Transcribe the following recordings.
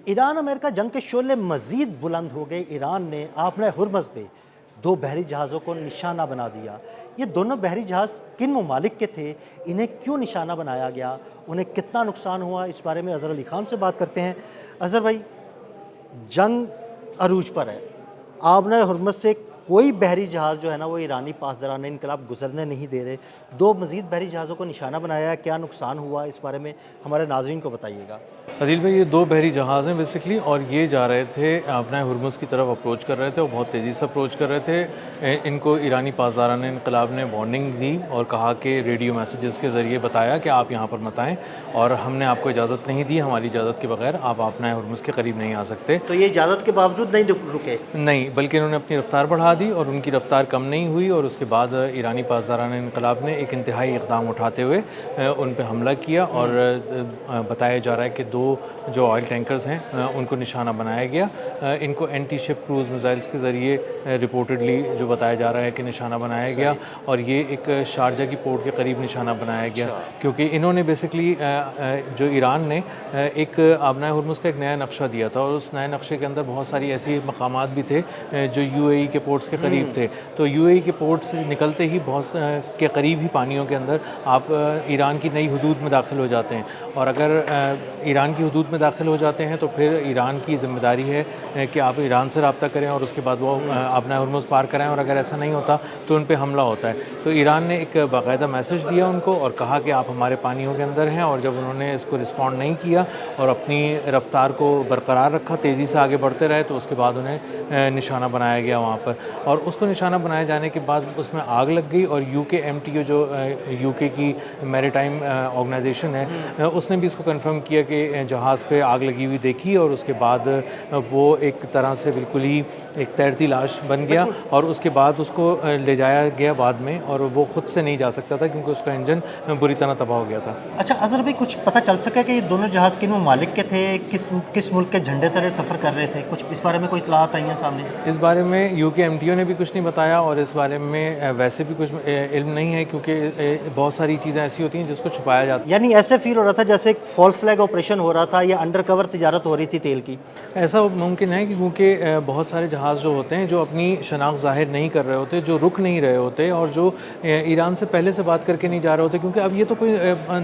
Iran America जंग के शोले मजीद बुलंद हो गए। ईरान ने आपने हुर्मज़ पे दो बहरी जहाज़ों को निशाना बना दिया। ये दोनों बहरी जहाज़ किन ममालिक के थे, इन्हें क्यों निशाना बनाया गया, उन्हें कितना नुकसान हुआ, इस बारे में अज़हर अली खान से बात करते हैं। अज़हर भाई, जंग अरूज पर है। आपने हुर्मज़ से कोई बहरी जहाज़ जो है ना वो ईरानी पासदारान इनकलाब गुजरने नहीं दे रहे। दो मजीद बहरी जहाज़ों को निशाना बनाया है, क्या नुकसान हुआ, इस बारे में हमारे नाज़रीन को बताइएगा। अदील भाई, ये दो बहरी जहाज़ हैं बेसिकली, और ये जा रहे थे अपना हुर्मुज़ की तरफ अप्रोच कर रहे थे और बहुत तेज़ी से अप्रोच कर रहे थे। इनको ईरानी पासदारान इनकलाब ने वार्निंग दी और कहा कि रेडियो मैसेजेस के ज़रिए बताया कि आप यहाँ पर मत आएँ और हमने आपको इजाज़त नहीं दी, हमारी इजाज़त के बगैर आप अपना हुर्मुज़ के करीब नहीं आ सकते। तो ये इजाज़त के बावजूद नहीं रुके? नहीं, बल्कि इन्होंने अपनी रफ्तार बढ़ा दी और उनकी रफ्तार कम नहीं हुई, और उसके बाद ईरानी पासदारान इनकलाब ने एक इंतहाई इक़दाम उठाते हुए उन पे हमला किया और बताया जा रहा है कि दो जो ऑयल टैंकर्स हैं उनको निशाना बनाया गया। इनको एंटी शिप क्रूज़ मिसाइल्स के ज़रिए रिपोर्टेडली जो बताया जा रहा है कि निशाना बनाया गया, और ये एक शारजा की पोर्ट के करीब निशाना बनाया गया, क्योंकि इन्होंने बेसिकली जो ईरान ने एक आबना हुर्मुज़ का एक नया नक्शा दिया था, और उस नए नक्शे के अंदर बहुत सारी ऐसी मकामात भी थे जो यूएई के पोर्ट्स के करीब थे। तो यूएई के पोर्ट्स निकलते ही बहुत के करीब ही पानियों के अंदर आप ईरान की नई हुदूद में दाखिल हो जाते हैं, और अगर ईरान की हुदूद में दाखिल हो जाते हैं तो फिर ईरान की ज़िम्मेदारी है कि आप ईरान से रब्ता करें और उसके बाद वो अपना हुर्मुज़ पार कराएं, और अगर ऐसा नहीं होता तो उन पर हमला होता है। तो ईरान ने एक बाकायदा मैसेज दिया उनको और कहा कि आप हमारे पानियों के अंदर हैं, और जब उन्होंने इसको रिस्पॉन्ड नहीं किया और अपनी रफ्तार को बरकरार रखा, तेज़ी से आगे बढ़ते रहे, तो उसके बाद उन्हें निशाना बनाया गया वहाँ पर, और उसको निशाना बनाए जाने के बाद उसमें आग लग गई। और UKMTO जो UK की मैरीटाइम ऑर्गेनाइजेशन है, उसने भी इसको कंफर्म किया कि जहाज़ पे आग लगी हुई देखी, और उसके बाद वो एक तरह से बिल्कुल ही एक तैरती लाश बन गया, और उसके बाद उसको ले जाया गया बाद में, और वो खुद से नहीं जा सकता था क्योंकि उसका इंजन बुरी तरह तबाह हो गया था। अच्छा अज़हर भाई, कुछ पता चल सका कि ये दोनों जहाज़ किन ममालिक के थे, किस मुल्क के झंडे तले सफ़र कर रहे थे? कुछ इस बारे में कोई इत्तलात आई हैं सामने? इस बारे में UKMTO ने भी कुछ नहीं बताया, और इस बारे में वैसे भी कुछ इल्म नहीं है, क्योंकि बहुत सारी चीज़ें ऐसी होती हैं जिसको छुपाया जाता है। यानी ऐसे फील हो रहा था जैसे एक फॉल्स फ्लैग ऑपरेशन हो रहा था या अंडरकवर तिजारत हो रही थी तेल की। ऐसा मुमकिन है कि क्योंकि बहुत सारे जहाज़ जो होते हैं जो अपनी शनाख्त ज़ाहिर नहीं कर रहे होते, जो रुक नहीं रहे होते, और जो ईरान से पहले से बात करके नहीं जा रहे होते, क्योंकि अब ये तो कोई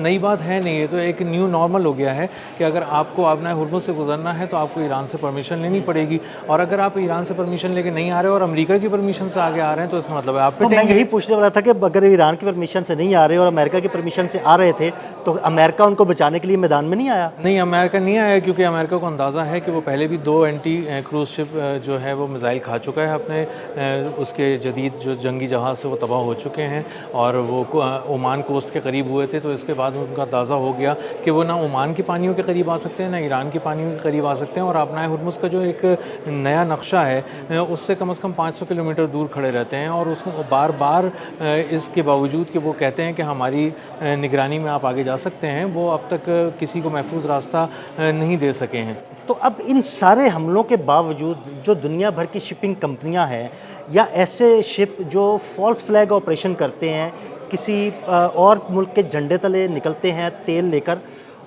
नई बात है नहीं, ये तो एक न्यू नॉर्मल हो गया है कि अगर आपको अपना हुर्मुज़ से गुजरना है तो आपको ईरान से परमिशन लेनी पड़ेगी, और अगर आप ईरान से परमिशन लेके नहीं आ रहे और अमेरिका की परमिशन से आगे आ रहे हैं तो इसका मतलब है आप तो मैं यही पूछने वाला था कि अगर ईरान की परमिशन से नहीं आ रहे और अमेरिका की परमिशन से आ रहे थे तो अमेरिका उनको बचाने के लिए मैदान में नहीं आया? नहीं, अमेरिका नहीं आया, क्योंकि अमेरिका को अंदाज़ा है कि वो पहले भी दो एंटी क्रूज़ शिप जो है वो मिसाइल खा चुका है अपने उसके जदीद जो जंगी जहाज़ से वो तबाह हो चुके हैं, और वो ओमान कोस्ट के करीब हुए थे। तो इसके बाद उनका अंदाज़ा हो गया कि वो ना ओमान की पानियों के करीब आ सकते हैं, ना ईरान की पानियों के करीब आ सकते हैं, और अपना हुर्मुज़ का जो एक नया नक्शा है उससे कम से कम 500 किलोमीटर दूर खड़े रहते हैं, और उसको बार बार इसके बावजूद कि वो कहते हैं कि हमारी निगरानी में आप आगे जा सकते हैं, वो अब तक किसी को महफूज रास्ता नहीं दे सके हैं। तो अब इन सारे हमलों के बावजूद जो दुनिया भर की शिपिंग कंपनियां हैं या ऐसे शिप जो फॉल्स फ्लैग ऑपरेशन करते हैं, किसी और मुल्क के झंडे तले निकलते हैं तेल लेकर,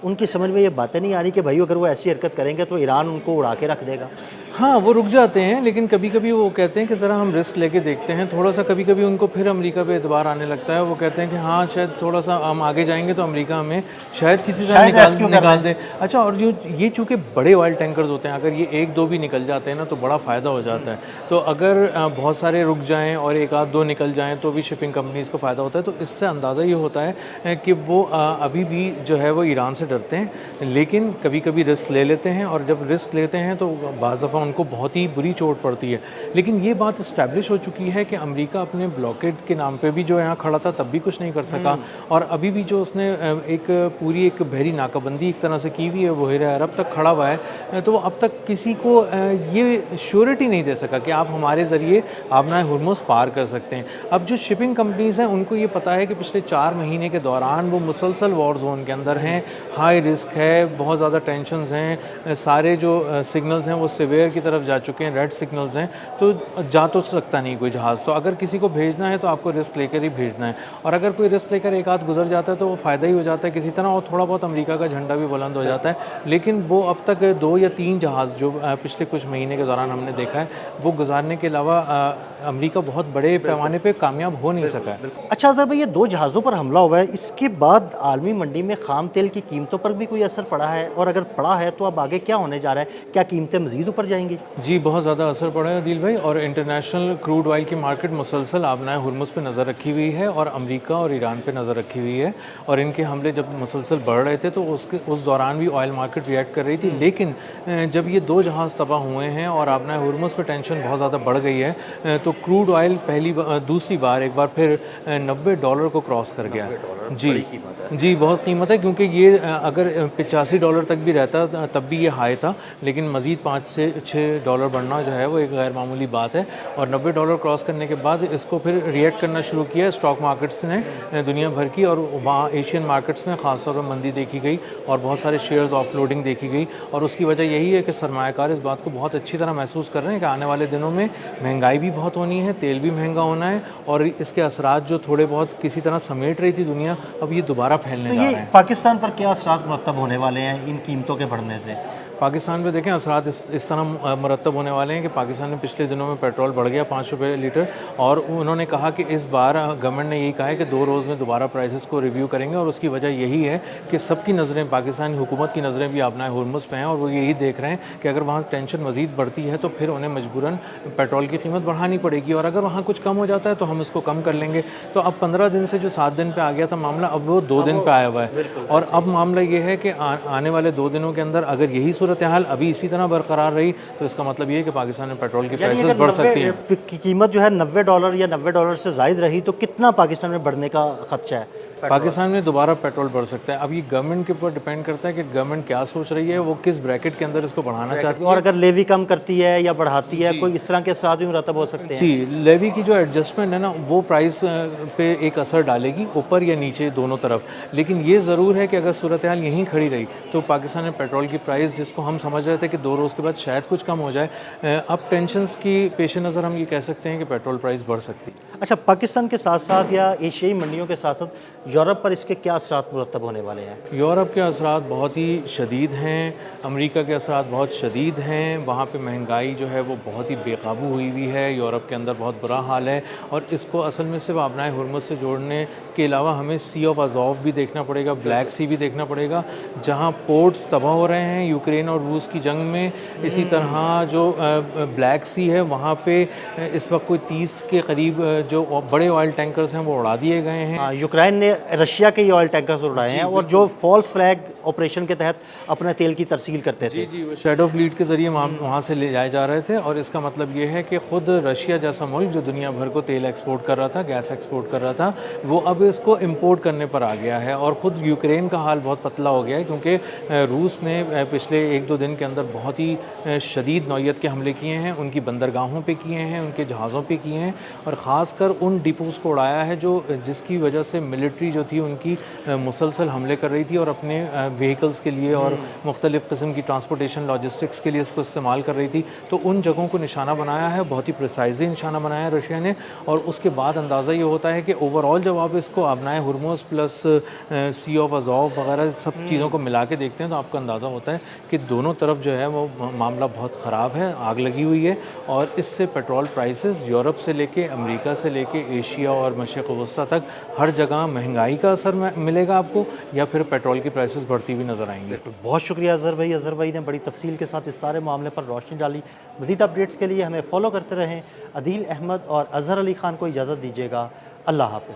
उनकी समझ में ये बातें नहीं आ रही कि भाई अगर वो ऐसी हरकत करेंगे तो ईरान उनको उड़ा के रख देगा? हाँ, वो रुक जाते हैं, लेकिन कभी कभी वो कहते हैं कि ज़रा हम रिस्क लेके देखते हैं थोड़ा सा। कभी कभी उनको फिर अमेरिका पे एतबार आने लगता है, वो कहते हैं कि हाँ शायद थोड़ा सा हम आगे जाएंगे तो अमेरिका हमें शायद किसी तरह निकाल दे। अच्छा, और जो ये चूँकि बड़े ऑयल टैंकर्स होते हैं, अगर ये एक दो भी निकल जाते हैं ना तो बड़ा फ़ायदा हो जाता है। तो अगर बहुत सारे रुक जाएँ और एक आध दो निकल जाएँ तो भी शिपिंग कंपनीज़ को फ़ायदा होता है। तो इससे अंदाज़ा ये होता है कि वो अभी भी जो है वो ईरान से डरते हैं, लेकिन कभी कभी रिस्क ले लेते हैं, और जब रिस्क लेते हैं तो बाज़ दफ़ा उनको बहुत ही बुरी चोट पड़ती है। लेकिन ये बात इस्टेब्लिश हो चुकी है कि अमेरिका अपने ब्लॉकेड के नाम पे भी जो यहाँ खड़ा था तब भी कुछ नहीं कर सका, और अभी भी जो उसने एक पूरी एक बहरी नाकाबंदी एक तरह से की हुई है बहरे अरब तक खड़ा हुआ है, तो वो अब तक किसी को ये श्योरिटी नहीं दे सका कि आप हमारे ज़रिए अपना हुर्मुज़ पार कर सकते हैं। अब जो शिपिंग कंपनीज़ हैं उनको ये पता है कि पिछले 4 महीने के दौरान वो मुसलसल वॉर जोन के अंदर हैं, हाई रिस्क है, बहुत ज़्यादा टेंशन्स हैं, सारे जो सिग्नल्स हैं वो सिवियर की तरफ जा चुके हैं, रेड सिग्नल्स हैं, तो जा तो सकता नहीं कोई जहाज़। तो अगर किसी को भेजना है तो आपको रिस्क लेकर ही भेजना है, और अगर कोई रिस्क लेकर एक आध गुजर जाता है तो वो फ़ायदा ही हो जाता है किसी तरह, और थोड़ा बहुत अमेरिका का झंडा भी बुलंद हो जाता है। लेकिन वो अब तक 2 या 3 जहाज़ जो पिछले कुछ महीने के दौरान हमने देखा है, वो गुजारने के अलावा अमेरिका बहुत बड़े पैमाने पे कामयाब हो नहीं सका है। अच्छा अज़हर भाई, ये 2 जहाज़ों पर हमला हुआ है, इसके बाद आलमी मंडी में ख़ाम तेल की कीमतों पर भी कोई असर पड़ा है? और अगर पड़ा है तो अब आगे क्या होने जा रहा है? क्या कीमतें मज़ीद ऊपर जाएँगी? जी, बहुत ज़्यादा असर पड़ा है आदिल भाई, और इंटरनेशनल क्रूड ऑयल की मार्केट मुसलसल आबनाए हुर्मुज़ पे नज़र रखी हुई है, और अमेरिका और ईरान पे नज़र रखी हुई है। और इनके हमले जब मुसलसल बढ़ रहे थे तो उस दौरान भी ऑयल मार्केट रिएक्ट कर रही थी। लेकिन जब ये 2 जहाज़ तबाह हुए हैं और आबनाए हुर्मुज़ पे टेंशन बहुत ज़्यादा बढ़ गई है, तो क्रूड ऑयल दूसरी बार एक बार फिर $90 को क्रॉस कर गया। जी, जी, बहुत कीमत है, क्योंकि ये अगर $85 तक भी रहता तब भी ये हाई था, लेकिन मज़ीद 5 से $6 बढ़ना जो है वो एक गैर मामूली बात है। और $90 क्रॉस करने के बाद इसको फिर रिएक्ट करना शुरू किया स्टॉक मार्केट्स ने दुनिया भर की, और वहाँ एशियन मार्केट्स में ख़ास तौर पर मंदी देखी गई और बहुत सारे शेयर्स ऑफलोडिंग देखी गई। और उसकी वजह यही है कि सरमायाकार इस बात को बहुत अच्छी तरह महसूस कर रहे हैं कि आने वाले दिनों में महंगाई भी बहुत होनी है, तेल भी महंगा होना है, और इसके असरात जो थोड़े बहुत किसी तरह समेट रही थी दुनिया, अब ये दोबारा फैलने तो जा ये रहे हैं। पाकिस्तान पर क्या असरात मुरतब होने वाले हैं इन कीमतों के बढ़ने से? पाकिस्तान पे देखें असरात इस तरह मुरतब होने वाले हैं कि पाकिस्तान में पिछले दिनों में पेट्रोल बढ़ गया 5 रुपये लीटर, और उन्होंने कहा कि इस बार गवर्नमेंट ने यही कहा है कि 2 रोज़ में दोबारा प्राइसेस को रिव्यू करेंगे। और उसकी वजह यही है कि सबकी नज़रें, पाकिस्तानी हुकूमत की नज़रें भी आबनाए हुर्मुज़ पे हैं, और वो यही देख रहे हैं कि अगर वहाँ टेंशन मज़ीद बढ़ती है तो फिर उन्हें मजबूरन पेट्रोल की कीमत बढ़ानी पड़ेगी, और अगर वहाँ कुछ कम हो जाता है तो हम इसको कम कर लेंगे। तो अब 15 दिन से जो 7 दिन पे आ गया था मामला, अब वो 2 दिन पे आया हुआ है। और अब मामला ये है कि आने वाले 2 दिनों के अंदर अगर यही सूरत हाल अभी इसी तरह बरकरार रही तो इसका मतलब ये है कि पाकिस्तान में पेट्रोल की प्राइसेस बढ़ सकती हैं। कीमत जो है $90 या $90 से ज़ायद रही तो कितना पाकिस्तान में बढ़ने का खदशा है? पाकिस्तान में दोबारा पेट्रोल बढ़ सकता है। अब ये गवर्नमेंट के ऊपर डिपेंड करता है कि गवर्नमेंट क्या सोच रही है, वो किस ब्रैकेट के अंदर इसको बढ़ाना चाहती है। और अगर लेवी कम करती है या बढ़ाती है, कोई इस तरह के असरात भी मुरतब हो सकते हैं? जी, लेवी की जो एडजस्टमेंट है ना, वो प्राइस पे एक असर डालेगी, ऊपर या नीचे दोनों तरफ। लेकिन ये ज़रूर है कि अगर सूरत हाल यहीं खड़ी रही तो पाकिस्तान में पेट्रोल की प्राइस, जिसको हम समझ रहे थे कि 2 रोज़ के बाद शायद कुछ कम हो जाए, अब टेंशन्स की पेश नज़र हम ये कह सकते हैं कि पेट्रोल प्राइस बढ़ सकती है। अच्छा, पाकिस्तान के साथ साथ या एशियाई मंडियों के साथ साथ यूरोप पर इसके क्या असरात मुरतब होने वाले हैं? यूरोप के असरात बहुत ही शदीद हैं, अमेरिका के असरात बहुत शदीद हैं। वहाँ पे महंगाई जो है वो बहुत ही बेकाबू हुई हुई है, यूरोप के अंदर बहुत बुरा हाल है। और इसको असल में सिर्फ आबनाए हुर्मुज़ से जोड़ने के अलावा हमें सी ऑफ अज़ोव भी देखना पड़ेगा, ब्लैक सी भी देखना पड़ेगा, जहाँ पोर्ट्स तबाह हो रहे हैं यूक्रेन और रूस की जंग में। इसी तरह जो ब्लैक सी है वहाँ पे इस वक्त कोई 30 के करीब जो बड़े ऑयल टैंकर्स हैं वो उड़ा दिए गए हैं। यूक्रेन ने रशिया के ये ऑयल टैंकर्स उड़ाए हैं, और जो फॉल्स फ्लैग ऑपरेशन के तहत अपने तेल की तरसील करते थे। जी, वो शैडो फ्लीट के ज़रिए वहाँ से ले जाए जा रहे थे। और इसका मतलब ये है कि ख़ुद रशिया जैसा मुल्क जो दुनिया भर को तेल एक्सपोर्ट कर रहा था, गैस एक्सपोर्ट कर रहा था, वो अब इसको इंपोर्ट करने पर आ गया है। और ख़ुद यूक्रेन का हाल बहुत पतला हो गया है, क्योंकि रूस ने पिछले 1-2 दिन के अंदर बहुत ही शदीद नौयत के हमले किए हैं, उनकी बंदरगाहों पे किए हैं, उनके जहाज़ों पे किए हैं, और ख़ासकर उन डिपोज़ को उड़ाया है जिसकी वजह से मिलिट्री जो थी उनकी मुसलसल हमले कर रही थी, और अपने व्हीकल्स के लिए और मुख्तलिफ़ किस्म की ट्रांसपोर्टेशन लॉजिस्टिक्स के लिए इसको इस्तेमाल कर रही थी। तो उन जगहों को निशाना बनाया है, बहुत ही प्रिसाइजली निशाना बनाया है रशिया ने। और उसके बाद अंदाज़ा ये होता है कि ओवरऑल जब आप इसको आबनाए Hormuz plus C of Azov वगैरह सब चीज़ों को मिला के देखते हैं तो आपको अंदाज़ा होता है कि दोनों तरफ जो है वो मामला बहुत ख़राब है, आग लगी हुई है। और इससे पेट्रोल प्राइसेस यूरोप से लेके अमेरिका से लेके एशिया और मशरिक़ वस्ता तक हर जगह महंगाई का असर मिलेगा आपको, या फिर पेट्रोल की प्राइसेस बढ़ती हुई नज़र आएंगी। बहुत शुक्रिया अज़हर भाई। अज़हर भाई ने बड़ी तफसील के साथ इस सारे मामले पर रोशनी डाली। मज़ीद अपडेट्स के लिए हमें फॉलो करते रहें। अदील अहमद और अज़हर अली ख़ान को इजाज़त दीजिएगा। अल्लाह हाफ़िज़।